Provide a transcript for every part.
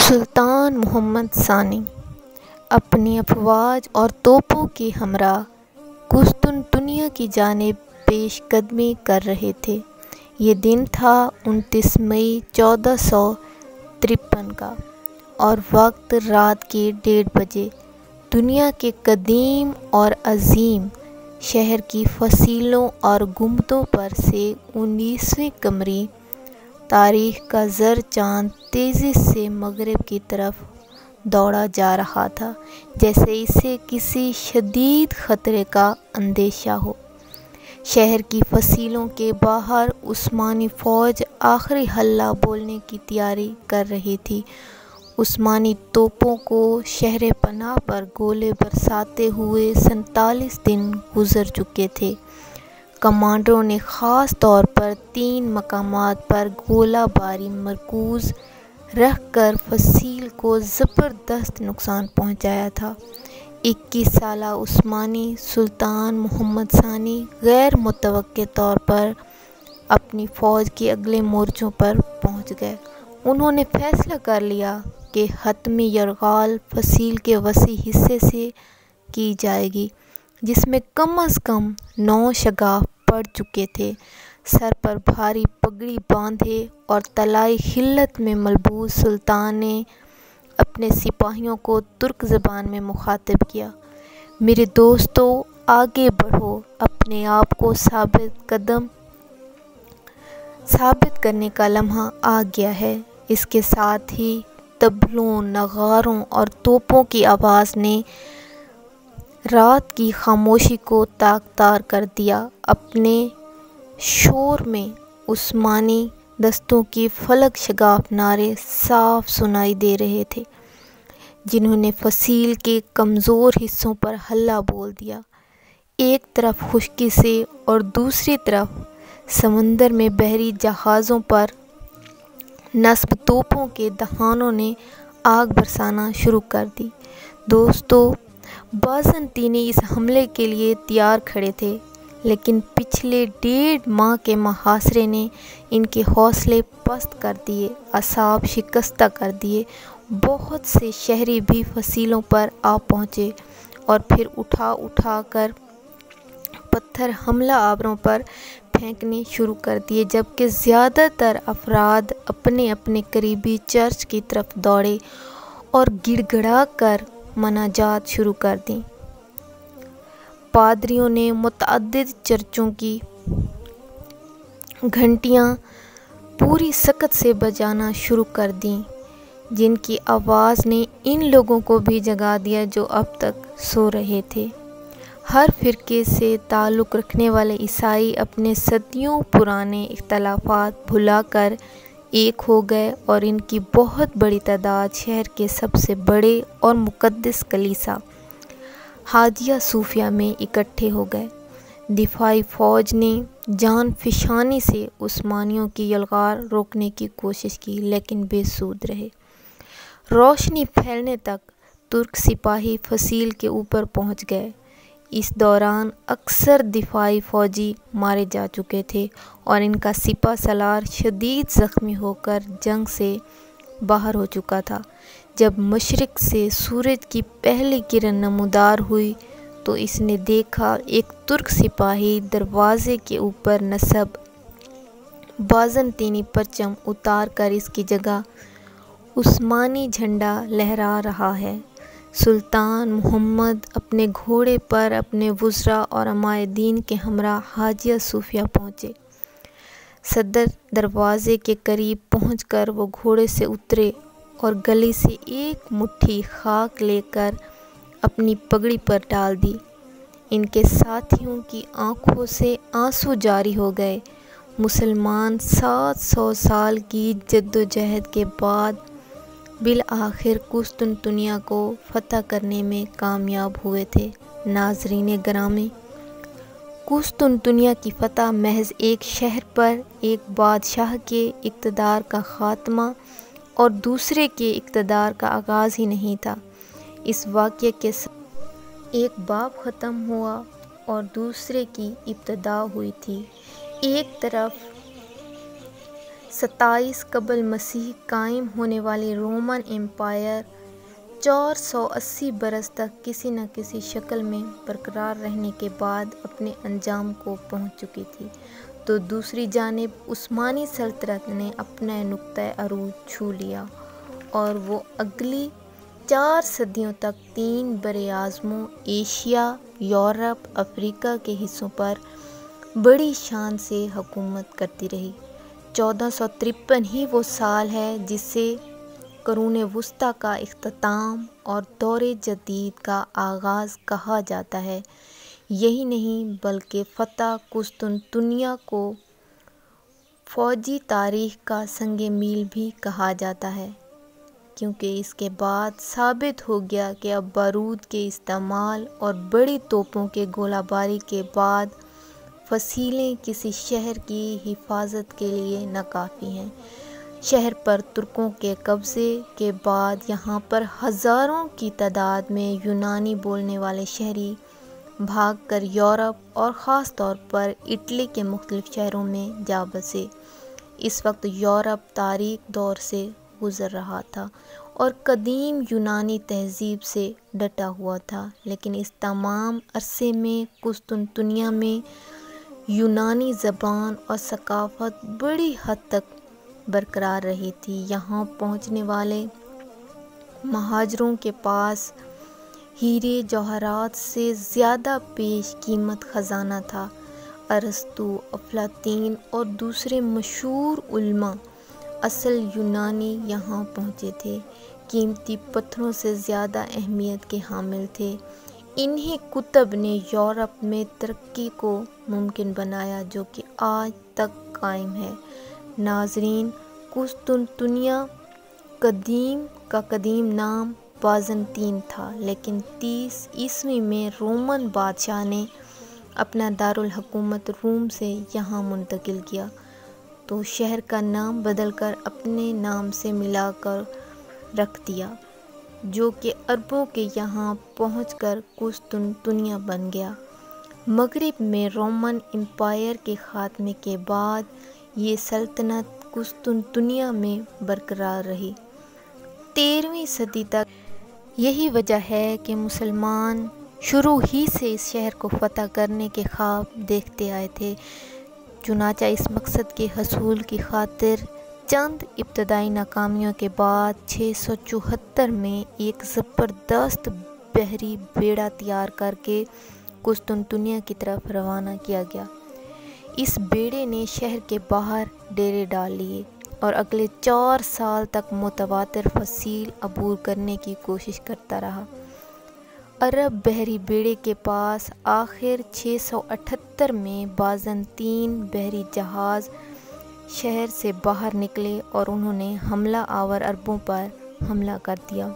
سلطان محمد ثانی اپنی افواج اور توپوں کے ہمراہ قسطنطنیہ کی جانب پیش قدمی کر رہے تھے۔ یہ دن تھا 29 مئی 1453 کا اور وقت رات کے 1:30 بجے۔ دنیا کے قدیم اور عظیم شہر کی فصیلوں اور گنبدوں پر سے 19ویں قمری تاریخ کا زر چاند تیزی سے مغرب کی طرف دوڑا جا رہا تھا، جیسے اسے کسی شدید خطرے کا اندیشہ ہو۔ شہر کی فصیلوں کے باہر عثمانی فوج آخری ہلہ بولنے کی تیاری کر رہی تھی۔ عثمانی توپوں کو شہر پناہ پر گولے برساتے ہوئے 47 دن گزر چکے تھے۔ کمانڈروں نے خاص طور پر 3 مقامات پر گولہ باری مرکوز رکھ کر فصیل کو زبردست نقصان پہنچایا تھا۔ 21 سالہ عثمانی سلطان محمد ثانی غیر متوقع طور پر اپنی فوج کے اگلے مورچوں پر پہنچ گئے۔ انہوں نے فیصلہ کر لیا کہ حتمی یرغمال فصیل کے وسیع حصے سے کی جائے گی، جس میں کم از کم 9 شگاف پڑ چکے تھے۔ سر پر بھاری پگڑی باندھے اور طلائی خلعت میں ملبوس سلطان نے اپنے سپاہیوں کو ترک زبان میں مخاطب کیا: میرے دوستو، آگے بڑھو، اپنے آپ کو ثابت کرنے کا لمحہ آ گیا ہے۔ اس کے ساتھ ہی طبلوں، نغاروں اور توپوں کی آواز نے رات کی خاموشی کو تاک تار کر دیا۔ اپنے شور میں عثمانی دستوں کی فلک شگاف نعرے صاف سنائی دے رہے تھے، جنہوں نے فصیل کے کمزور حصوں پر حلہ بول دیا۔ ایک طرف خشکی سے اور دوسری طرف سمندر میں بحری جہازوں پر نصب توپوں کے دہانوں نے آگ برسانا شروع کر دی۔ دوستو، بازنطینی اس حملے کے لیے تیار کھڑے تھے، لیکن پچھلے 1.5 ماہ کے محاصرے نے ان کے حوصلے پست کر دیے، اعصاب شکستہ کر دیے۔ بہت سے شہری بھی فصیلوں پر آ پہنچے اور پھر اٹھا کر پتھر حملہ آوروں پر پھینکنے شروع کر دیے، جبکہ زیادہ تر افراد اپنے اپنے قریبی چرچ کی طرف دوڑے اور گڑ گڑا کر مناجات شروع کر دیں۔ پادریوں نے متعدد چرچوں کی گھنٹیاں پوری سکت سے بجانا شروع کر دیں، جن کی آواز نے ان لوگوں کو بھی جگا دیا جو اب تک سو رہے تھے۔ ہر فرقے سے تعلق رکھنے والے عیسائی اپنے صدیوں پرانے اختلافات بھلا کر ایک ہو گئے اور ان کی بہت بڑی تعداد شہر کے سب سے بڑے اور مقدس کلیسا حاجیہ صوفیہ میں اکٹھے ہو گئے۔ دفاعی فوج نے جان فشانی سے عثمانیوں کی یلغار روکنے کی کوشش کی، لیکن بے سود رہے۔ روشنی پھیلنے تک ترک سپاہی فصیل کے اوپر پہنچ گئے۔ اس دوران اکثر دفاعی فوجی مارے جا چکے تھے اور ان کا سپہ سالار شدید زخمی ہو کر جنگ سے باہر ہو چکا تھا۔ جب مشرق سے سورج کی پہلی کرن نمودار ہوئی تو اس نے دیکھا ایک ترک سپاہی دروازے کے اوپر نصب بازنطینی پرچم اتار کر اس کی جگہ عثمانی جھنڈا لہرا رہا ہے۔ سلطان محمد اپنے گھوڑے پر اپنے وزراء اور عمائدین کے ہمراہ حاجیہ صوفیہ پہنچے۔ صدر دروازے کے قریب پہنچ کر وہ گھوڑے سے اترے اور گلی سے ایک مٹھی خاک لے کر اپنی پگڑی پر ڈال دی۔ ان کے ساتھیوں کی آنکھوں سے آنسو جاری ہو گئے۔ مسلمان 700 سال کی جدوجہد کے بعد بالآخر قسطنطنیہ کو فتح کرنے میں کامیاب ہوئے تھے۔ ناظرین گرامی، قسطنطنیہ کی فتح محض ایک شہر پر ایک بادشاہ کے اقتدار کا خاتمہ اور دوسرے کے اقتدار کا آغاز ہی نہیں تھا۔ اس واقعے کے ساتھ ایک باب ختم ہوا اور دوسرے کی ابتدا ہوئی تھی۔ ایک طرف 27 قبل مسیح قائم ہونے والی رومن امپائر 480 برس تک کسی نہ کسی شکل میں برقرار رہنے کے بعد اپنے انجام کو پہنچ چکی تھی، تو دوسری جانب عثمانی سلطنت نے اپنا نقطۂ عروج چھو لیا اور وہ اگلی 4 صدیوں تک 3 براعظموں ایشیا، یورپ، افریقہ کے حصوں پر بڑی شان سے حکومت کرتی رہی۔ 1453 ہی وہ سال ہے جسے قرون وسطیٰ کا اختتام اور دور جدید کا آغاز کہا جاتا ہے۔ یہی نہیں بلکہ فتح قسطنطنیہ کو فوجی تاریخ کا سنگ میل بھی کہا جاتا ہے، کیونکہ اس کے بعد ثابت ہو گیا کہ اب بارود کے استعمال اور بڑی توپوں کے گولہ باری کے بعد فصیلیں کسی شہر کی حفاظت کے لیے ناکافی ہیں۔ شہر پر ترکوں کے قبضے کے بعد یہاں پر ہزاروں کی تعداد میں یونانی بولنے والے شہری بھاگ کر یورپ اور خاص طور پر اٹلی کے مختلف شہروں میں جا بسے۔ اس وقت یورپ تاریک دور سے گزر رہا تھا اور قدیم یونانی تہذیب سے ڈٹا ہوا تھا، لیکن اس تمام عرصے میں قسطنطنیہ میں یونانی زبان اور ثقافت بڑی حد تک برقرار رہی تھی۔ یہاں پہنچنے والے مہاجروں کے پاس ہیرے جواہرات سے زیادہ پیش قیمت خزانہ تھا۔ ارسطو، افلاطون اور دوسرے مشہور علماء اصل یونانی یہاں پہنچے تھے، قیمتی پتھروں سے زیادہ اہمیت کے حامل تھے۔ انہی کتب نے یورپ میں ترقی کو ممکن بنایا جو کہ آج تک قائم ہے۔ ناظرین، قسطنطنیہ کا قدیم نام بازنطین تھا، لیکن 30 عیسوی میں رومن بادشاہ نے اپنا دارالحکومت روم سے یہاں منتقل کیا تو شہر کا نام بدل کر اپنے نام سے ملا کر رکھ دیا، جو کہ عربوں کے یہاں پہنچ کر قسطنطنیہ بن گیا۔ مغرب میں رومن امپائر کے خاتمے کے بعد یہ سلطنت قسطنطنیہ میں برقرار رہی 13ویں صدی تک۔ یہی وجہ ہے کہ مسلمان شروع ہی سے اس شہر کو فتح کرنے کے خواب دیکھتے آئے تھے، چنانچہ اس مقصد کے حصول کی خاطر چند ابتدائی ناکامیوں کے بعد 674 میں ایک زبردست بحری بیڑا تیار کر کے قسطنطنیہ کی طرف روانہ کیا گیا۔ اس بیڑے نے شہر کے باہر ڈیرے ڈال لیے اور اگلے 4 سال تک متواتر فصیل عبور کرنے کی کوشش کرتا رہا۔ عرب بحری بیڑے کے پاس آخر 678 میں بازنطین بحری جہاز شہر سے باہر نکلے اور انہوں نے حملہ آور عربوں پر حملہ کر دیا۔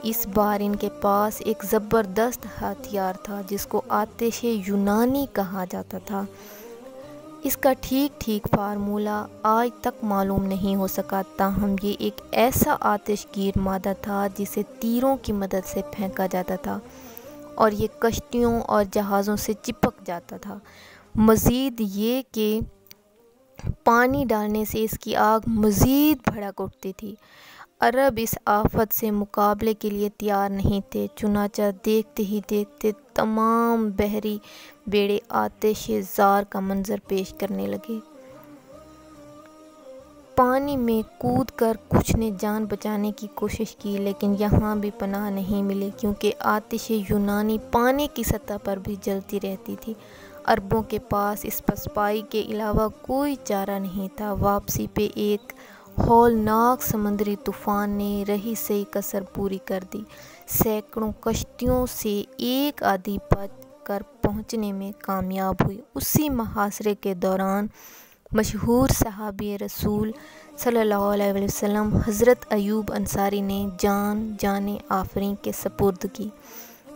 اس بار ان کے پاس ایک زبردست ہتھیار تھا جس کو آتش یونانی کہا جاتا تھا۔ اس کا ٹھیک فارمولہ آج تک معلوم نہیں ہو سکا، تاہم یہ ایک ایسا آتش گیر مادہ تھا جسے تیروں کی مدد سے پھینکا جاتا تھا اور یہ کشتیوں اور جہازوں سے چپک جاتا تھا۔ مزید یہ کہ پانی ڈالنے سے اس کی آگ مزید بھڑک اٹھتی تھی۔ عرب اس آفت سے مقابلے کے لیے تیار نہیں تھے، چنانچہ دیکھتے ہی دیکھتے تمام بحری بیڑے آتش زار کا منظر پیش کرنے لگے۔ پانی میں کود کر کچھ نے جان بچانے کی کوشش کی، لیکن یہاں بھی پناہ نہیں ملی کیونکہ آتش یونانی پانی کی سطح پر بھی جلتی رہتی تھی۔ عربوں کے پاس اس پسپائی کے علاوہ کوئی چارہ نہیں تھا۔ واپسی پہ ایک ہولناک سمندری طوفان نے رہی سہی کسر پوری کر دی۔ سینکڑوں کشتیوں سے ایک آدھی بچ کر پہنچنے میں کامیاب ہوئی۔ اسی محاصرے کے دوران مشہور صحابی رسول صلی اللہ علیہ وسلم حضرت ایوب انصاری نے جان آفریں کے سپرد کی۔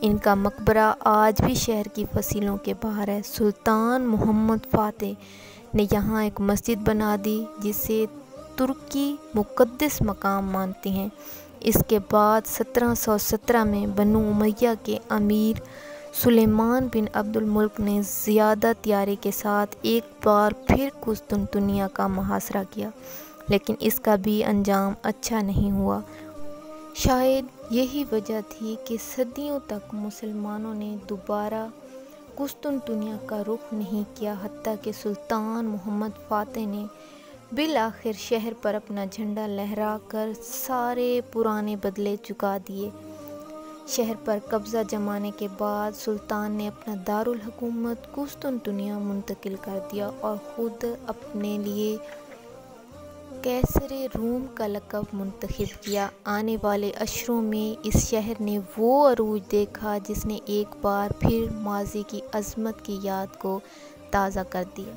ان کا مقبرہ آج بھی شہر کی فصیلوں کے باہر ہے۔ سلطان محمد فاتح نے یہاں ایک مسجد بنا دی جسے ترکی مقدس مقام مانتے ہیں۔ اس کے بعد 1717 میں بنو امیہ کے امیر سلیمان بن عبد الملک نے زیادہ تیاری کے ساتھ ایک بار پھر قسطنطنیہ کا محاصرہ کیا۔ لیکن اس کا بھی انجام اچھا نہیں ہوا۔ شاید یہی وجہ تھی کہ صدیوں تک مسلمانوں نے دوبارہ قسطنطنیہ کا رخ نہیں کیا، حتیٰ کہ سلطان محمد فاتح نے بالآخر شہر پر اپنا جھنڈا لہرا کر سارے پرانے بدلے چکا دیے۔ شہر پر قبضہ جمانے کے بعد سلطان نے اپنا دارالحکومت قسطنطنیہ منتقل کر دیا اور خود اپنے لیے قیصر روم کا لقب منتخب کیا۔ آنے والے عشروں میں اس شہر نے وہ عروج دیکھا جس نے ایک بار پھر ماضی کی عظمت کی یاد کو تازہ کر دیا۔